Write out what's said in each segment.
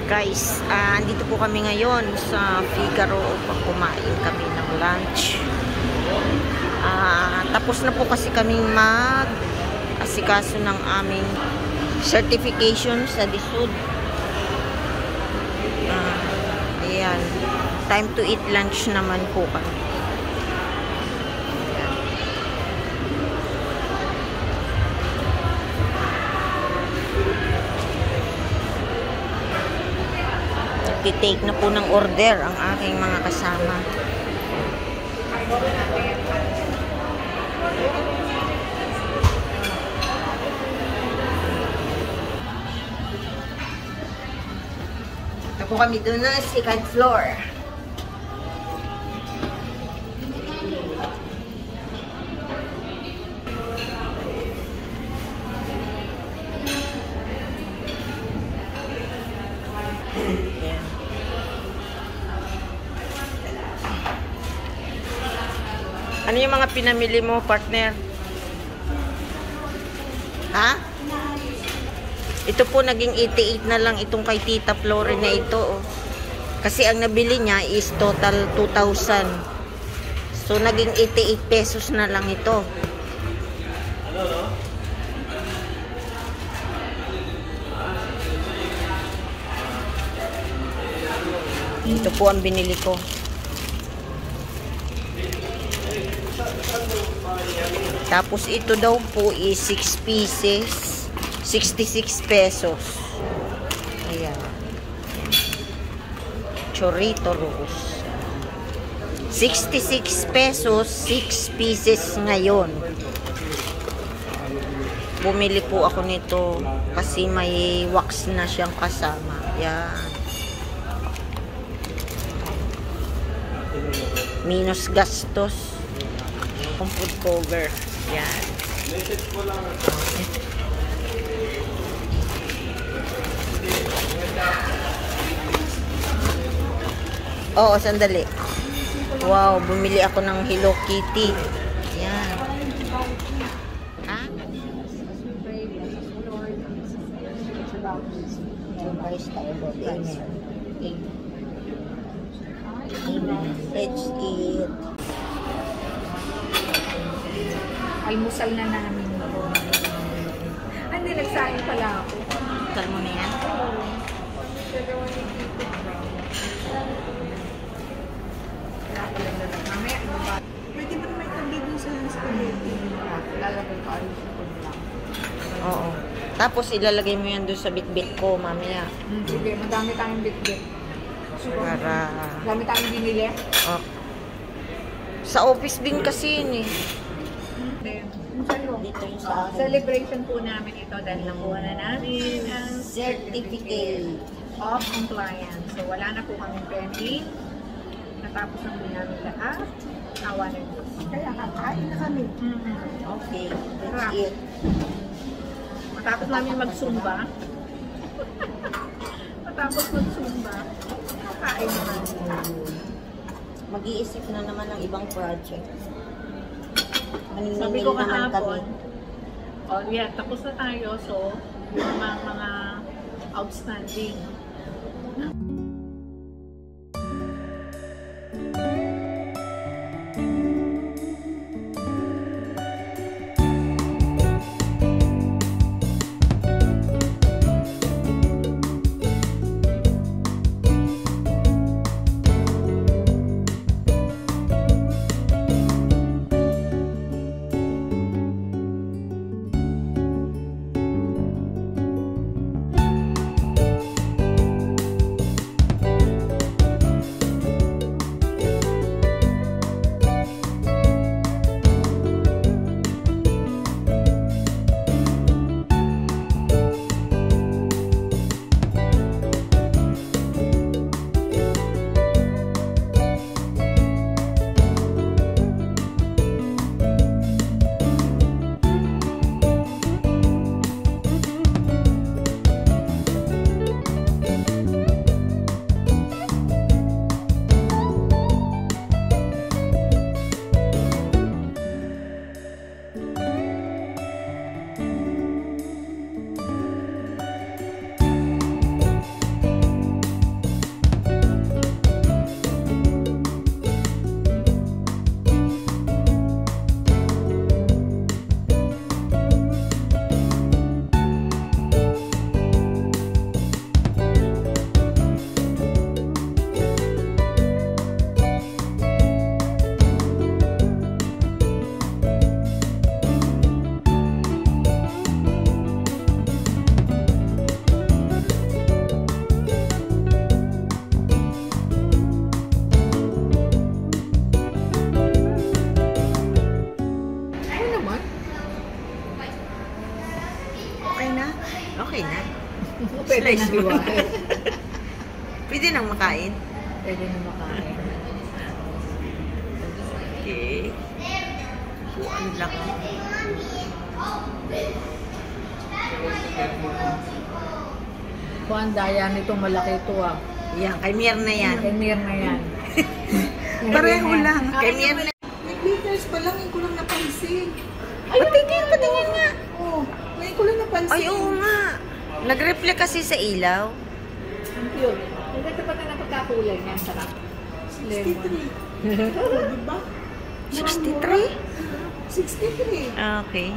Guys, andito po kami ngayon sa Figaro upang kumain kami ng lunch. Tapos na po kasi kaming mag-asikaso ng aming certification sa DSUD. Ayan. Time to eat lunch naman po kami. Nagtitake na po ng order ang aking mga kasama. Ito po kami doon na second floor. Ano yung mga pinamili mo, partner? Ha? Ito po naging 88 na lang itong kay Tita Flore na ito. Oh. Kasi ang nabili niya is total 2,000. So naging 88 pesos na lang ito. Ito po ang binili ko. Tapos ito daw po is 6 pieces, 66 pesos. Ayan. Chorito roast. 66 pesos, 6 pieces ngayon. Bumili po ako nito kasi may wax na siyang kasama. Ayan. Minus gastos. Kung food cover. Yan. Oo, sandali. Wow, bumili ako ng Hello Kitty. Yan. Ha? Let's eat. Almusal na namin. Hindi, nagsahin pala ako. Almusal mo na yan? Pwede ba naman itabi dun sa spaghetti? Lalagay ko alis ko lang. Oo. Tapos ilalagay mo yan dun sa bit-bit ko, mamaya. Sige, madami tayong bit-bit. Para... Madami tayong binili? Oh. Sa office din kasi yun eh. Dito yung sa celebration po namin ito dahil nakuha na namin ang certificate of compliance. So wala na po kami pending. Natapos na po namin lahat. Awa na Diyos. Kaya kakain na kami. Okay, that's it. Matapos namin mag-zumba. Matapos mag-zumba. Kakain na namin. Mag-iisip na naman ng ibang project. Sabi ko kahapon, oh yeah, tapos na tayo. So, yung mga outstanding. Okay na? Okay na. Pwede na Slice mo. hiwain. Pwede nang makain. Pwede na makain. Okay. Buwan lang. Kung ang daya nitong malaki ito ah. Yan, kay Mir na yan. Kay Mir na yan. Pareho lang. Kay Mir na. Nag-meters pa lang, ngayon ko lang napansin. Patingin nga. Oo, ngayon ko lang napansin. Ay, oo nga. Nag-reflect kasi sa ilaw. Ang cute. Ang ganda pa na ng pagkakulay niya. Sarap. Lemon. 63. Diba? 63? 63. Ah, okay.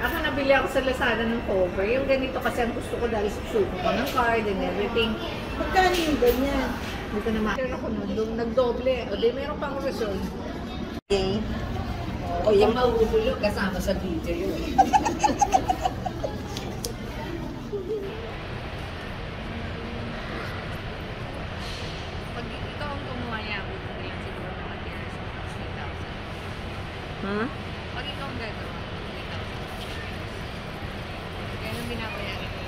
Ako nabili ako sa Lazada ng cover. Yung ganito kasi ang gusto ko dahil suko ko ng card and everything. Magkano yung ganyan? Hindi ko naman. Pero ako nun, nagdoble. O di meron pang reserve. Okay. O yung mahuhulog kasama sa video yun. Pag ikaw ang gumawa niya, buto na lang siguro mga tiers of 3,000. Hmm? Pag ikaw ang gano'n, 3,000. Kaya nung binabayaran ko